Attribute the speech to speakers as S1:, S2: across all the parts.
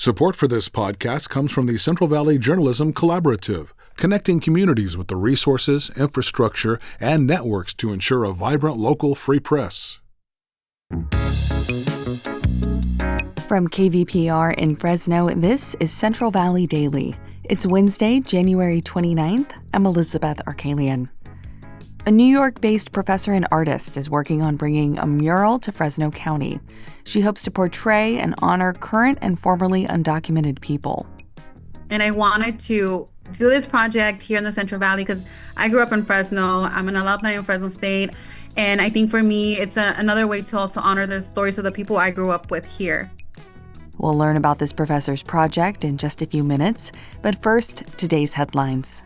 S1: Support for this podcast comes from the Central Valley Journalism Collaborative, connecting communities with the resources, infrastructure, and networks to ensure a vibrant local free press.
S2: From KVPR in Fresno, this is Central Valley Daily. It's Wednesday, January 29th. I'm Elizabeth Arkalian. A New York-based professor and artist is working on bringing a mural to Fresno County. She hopes to portray and honor current and formerly undocumented people.
S3: And I wanted to do this project here in the Central Valley because I grew up in Fresno. I'm an alumni in Fresno State. And I think for me, it's another way to also honor the stories of the people I grew up with here.
S2: We'll learn about this professor's project in just a few minutes, but first, today's headlines.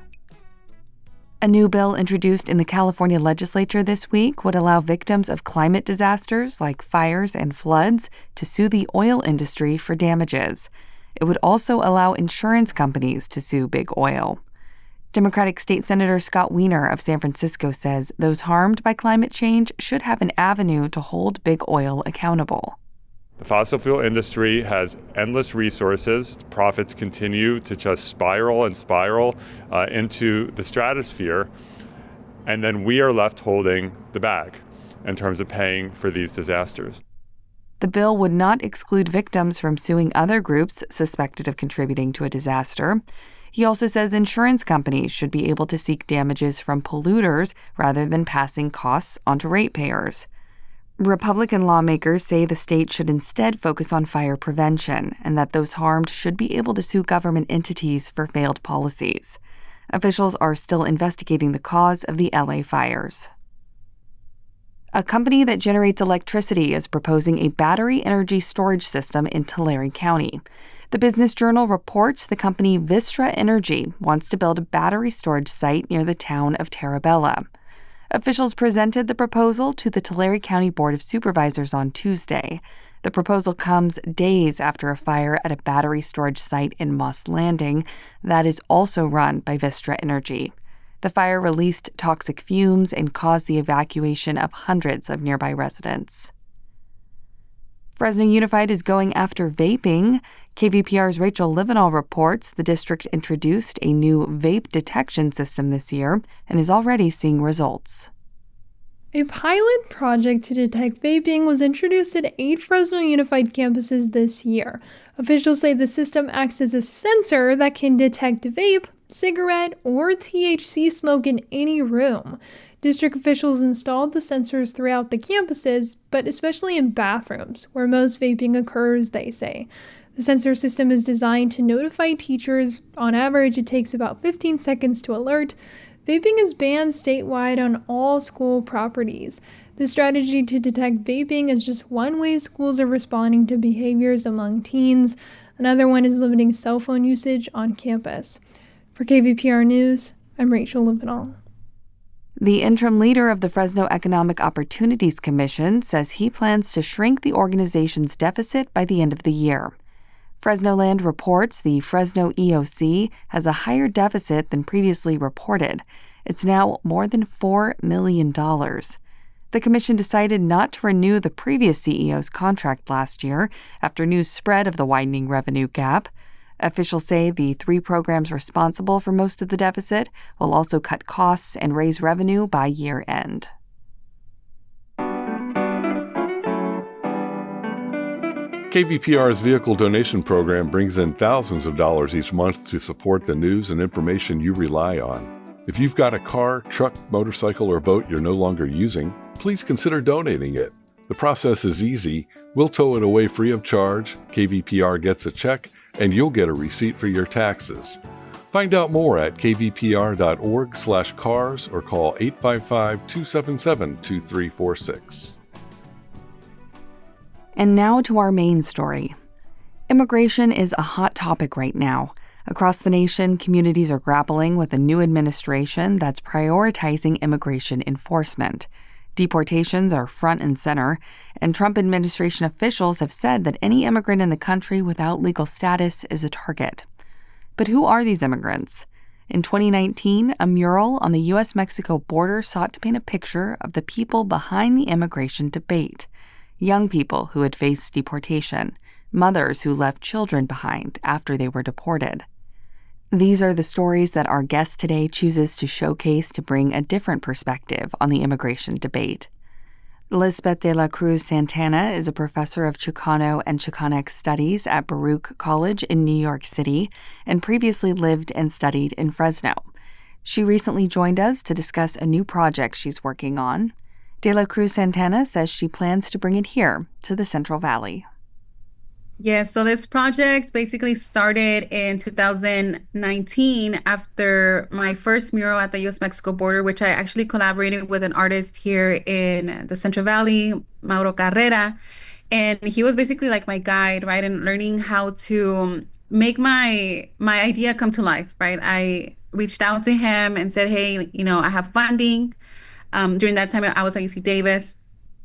S2: A new bill introduced in the California legislature this week would allow victims of climate disasters like fires and floods to sue the oil industry for damages. It would also allow insurance companies to sue big oil. Democratic State Senator Scott Wiener of San Francisco says those harmed by climate change should have an avenue to hold big oil accountable.
S4: The fossil fuel industry has endless resources. Profits continue to just spiral into the stratosphere. And then we are left holding the bag in terms of paying for these disasters.
S2: The bill would not exclude victims from suing other groups suspected of contributing to a disaster. He also says insurance companies should be able to seek damages from polluters rather than passing costs onto ratepayers. Republican lawmakers say the state should instead focus on fire prevention and that those harmed should be able to sue government entities for failed policies. Officials are still investigating the cause of the LA fires. A company that generates electricity is proposing a battery energy storage system in Tulare County. The Business Journal reports the company Vistra Energy wants to build a battery storage site near the town of Terabella. Officials presented the proposal to the Tulare County Board of Supervisors on Tuesday. The proposal comes days after a fire at a battery storage site in Moss Landing that is also run by Vistra Energy. The fire released toxic fumes and caused the evacuation of hundreds of nearby residents. Fresno Unified is going after vaping. KVPR's Rachel Livenall reports the district introduced a new vape detection system this year and is already seeing results.
S5: A pilot project to detect vaping was introduced at 8 Fresno Unified campuses this year. Officials say the system acts as a sensor that can detect vape, cigarette, or THC smoke in any room. District officials installed the sensors throughout the campuses, but especially in bathrooms, where most vaping occurs, they say. The sensor system is designed to notify teachers. On average, it takes about 15 seconds to alert. Vaping is banned statewide on all school properties. The strategy to detect vaping is just one way schools are responding to behaviors among teens. Another one is limiting cell phone usage on campus. For KVPR News, I'm Rachel Livenall.
S2: The interim leader of the Fresno Economic Opportunities Commission says he plans to shrink the organization's deficit by the end of the year. Fresno Land reports the Fresno EOC has a higher deficit than previously reported. It's now more than $4 million. The commission decided not to renew the previous CEO's contract last year after news spread of the widening revenue gap. Officials say the 3 programs responsible for most of the deficit will also cut costs and raise revenue by year end.
S6: KVPR's vehicle donation program brings in thousands of dollars each month to support the news and information you rely on. If you've got a car, truck, motorcycle, or boat you're no longer using, please consider donating it. The process is easy. We'll tow it away free of charge, KVPR gets a check, and you'll get a receipt for your taxes. Find out more at kvpr.org/cars or call 855-277-2346.
S2: And now to our main story. Immigration is a hot topic right now. Across the nation, communities are grappling with a new administration that's prioritizing immigration enforcement. Deportations are front and center, and Trump administration officials have said that any immigrant in the country without legal status is a target. But who are these immigrants? In 2019, a mural on the U.S.-Mexico border sought to paint a picture of the people behind the immigration debate. Young people who had faced deportation, mothers who left children behind after they were deported. These are the stories that our guest today chooses to showcase to bring a different perspective on the immigration debate. Lizbeth de la Cruz Santana is a professor of Chicano and Chicanx studies at Baruch College in New York City and previously lived and studied in Fresno. She recently joined us to discuss a new project she's working on. De la Cruz Santana says she plans to bring it here to the Central Valley.
S3: Yeah, so this project basically started in 2019 after my first mural at the U.S.-Mexico border, which I actually collaborated with an artist here in the Central Valley, Mauro Carrera. And he was basically like my guide, right, in learning how to make my idea come to life, right? I reached out to him and said, hey, I have funding. During that time, I was at UC Davis,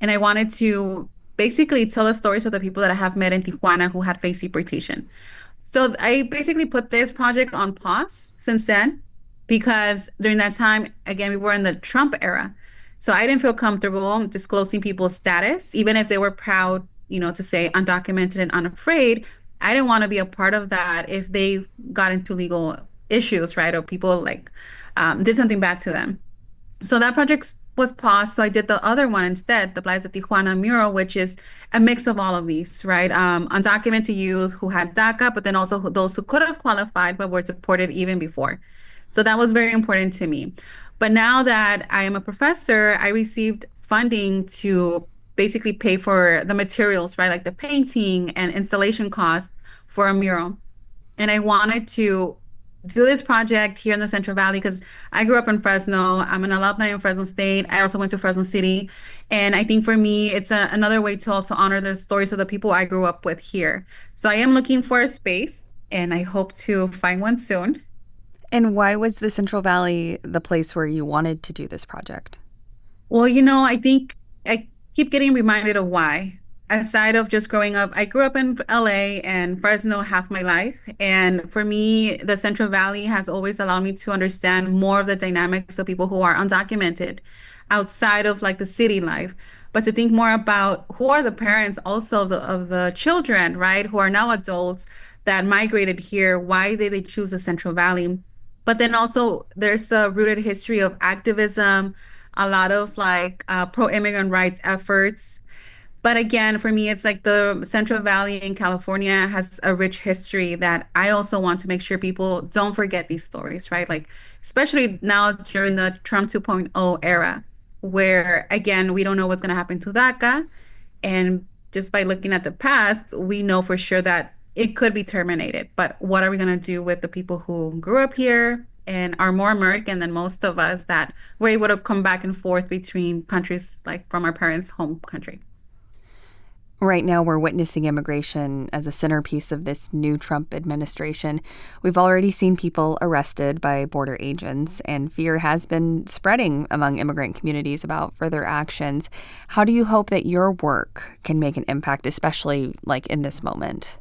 S3: and I wanted to basically tell the stories of the people that I have met in Tijuana who had faced deportation. So I basically put this project on pause since then, because during that time, again, we were in the Trump era. So I didn't feel comfortable disclosing people's status, even if they were proud, to say undocumented and unafraid. I didn't want to be a part of that if they got into legal issues, right? Or people did something bad to them. So that project was paused. So I did the other one instead, the Playas de Tijuana mural, which is a mix of all of these, right? Undocumented youth who had DACA, but then also those who could have qualified but were deported even before. So that was very important to me. But now that I am a professor, I received funding to basically pay for the materials, right? Like the painting and installation costs for a mural. And I wanted to do this project here in the Central Valley because I grew up in Fresno. I'm an alumni in Fresno State. I also went to Fresno City. And I think for me, it's another way to also honor the stories of the people I grew up with here. So I am looking for a space, and I hope to find one soon.
S2: And why was the Central Valley the place where you wanted to do this project?
S3: Well, I think I keep getting reminded of why. Aside of just growing up, I grew up in LA and Fresno half my life. And for me, the Central Valley has always allowed me to understand more of the dynamics of people who are undocumented outside of the city life, but to think more about who are the parents also of the children, right, who are now adults that migrated here. Why did they choose the Central Valley? But then also there's a rooted history of activism, a lot of pro-immigrant rights efforts. But again, for me, it's the Central Valley in California has a rich history that I also want to make sure people don't forget these stories, right? Especially now during the Trump 2.0 era, where, again, we don't know what's going to happen to DACA. And just by looking at the past, we know for sure that it could be terminated. But what are we going to do with the people who grew up here and are more American than most of us that were able to come back and forth between countries from our parents' home country?
S2: Right now, we're witnessing immigration as a centerpiece of this new Trump administration. We've already seen people arrested by border agents, and fear has been spreading among immigrant communities about further actions. How do you hope that your work can make an impact, especially in this moment?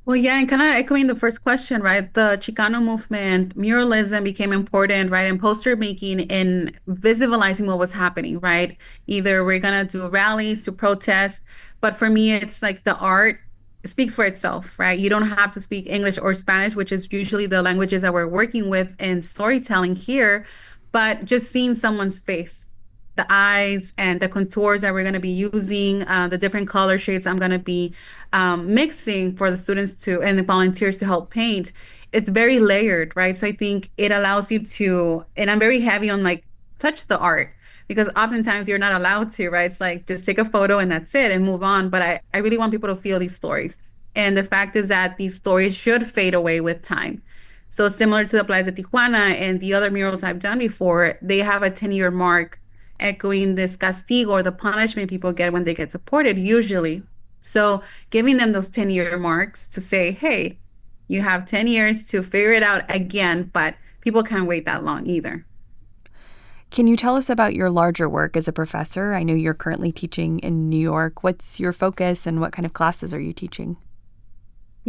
S3: Well, yeah, and kind of echoing the first question, right? The Chicano movement, muralism became important, right? And poster making in visibilizing what was happening, right? Either we're going to do rallies to protest, but for me, it's the art speaks for itself, right? You don't have to speak English or Spanish, which is usually the languages that we're working with in storytelling here, but just seeing someone's face, the eyes and the contours that we're going to be using, the different color shades I'm going to be mixing for the students and the volunteers to help paint. It's very layered, right? So I think it allows you to, and I'm very heavy on touch the art, because oftentimes you're not allowed to, right? It's just take a photo and that's it and move on. But I really want people to feel these stories. And the fact is that these stories should fade away with time. So similar to the Playas de Tijuana and the other murals I've done before, they have a 10-year mark echoing this castigo or the punishment people get when they get deported, usually. So giving them those 10-year marks to say, hey, you have 10 years to figure it out again, but people can't wait that long either.
S2: Can you tell us about your larger work as a professor? I know you're currently teaching in New York. What's your focus and what kind of classes are you teaching?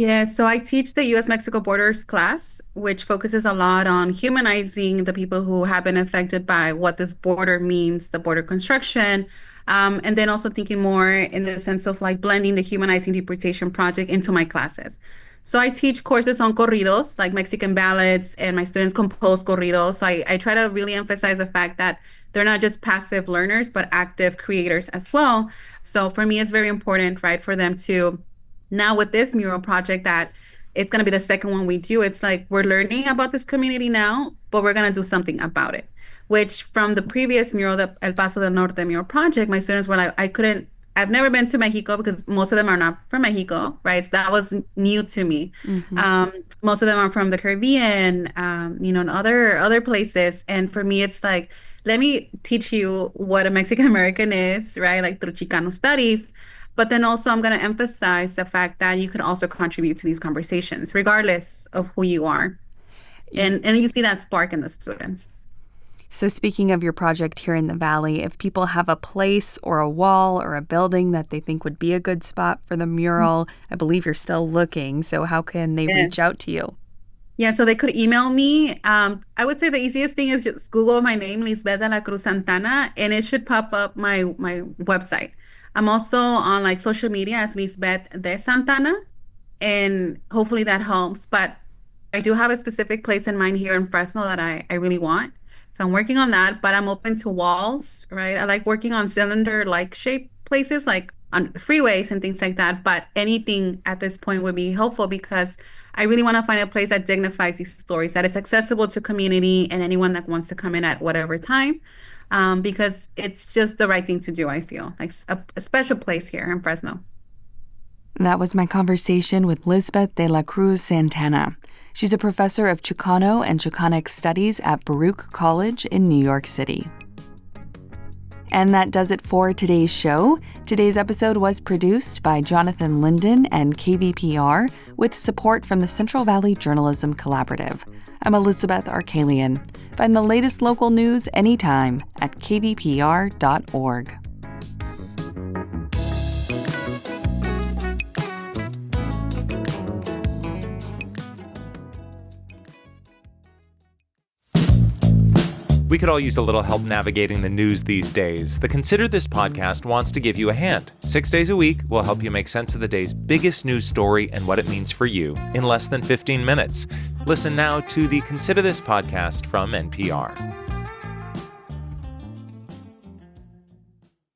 S3: Yeah, so I teach the U.S.-Mexico borders class, which focuses a lot on humanizing the people who have been affected by what this border means, the border construction, and then also thinking more in the sense of like blending the humanizing deportation project into my classes. So I teach courses on corridos, like Mexican ballads, and my students compose corridos. So I try to really emphasize the fact that they're not just passive learners, but active creators as well. So for me, it's very important, right, for them to now with this mural project that it's going to be the second one we do. It's like we're learning about this community now, but we're going to do something about it. Which from the previous mural, the El Paso del Norte mural project, my students were like, I've never been to Mexico because most of them are not from Mexico, right? So that was new to me. Most of them are from the Caribbean, and other places. And for me, it's like, let me teach you what a Mexican American is, right? Like through Chicano studies. But then also I'm going to emphasize the fact that you can also contribute to these conversations, regardless of who you are. And you see that spark in the students.
S2: So speaking of your project here in the Valley, if people have a place or a wall or a building that they think would be a good spot for the mural, I believe you're still looking. So how can they reach out to you?
S3: Yeah, so they could email me. I would say the easiest thing is just Google my name, Lizbeth de la Cruz Santana, and it should pop up my website. I'm also on like social media as Lizbeth de Santana, and hopefully that helps. But I do have a specific place in mind here in Fresno that I really want. So I'm working on that, but I'm open to walls, right? I like working on cylinder-like shaped places like on freeways and things like that. But anything at this point would be helpful because I really want to find a place that dignifies these stories, that is accessible to community and anyone that wants to come in at whatever time. Because it's just the right thing to do, I feel, like a special place here in Fresno.
S2: That was my conversation with Lizbeth de la Cruz Santana. She's a professor of Chicano and Chicanic Studies at Baruch College in New York City. And that does it for today's show. Today's episode was produced by Jonathan Linden and KVPR with support from the Central Valley Journalism Collaborative. I'm Elizabeth Arkalian. Find the latest local news anytime at kvpr.org.
S7: We could all use a little help navigating the news these days. The Consider This podcast wants to give you a hand. 6 days a week, we'll help you make sense of the day's biggest news story and what it means for you in less than 15 minutes. Listen now to the Consider This podcast from NPR.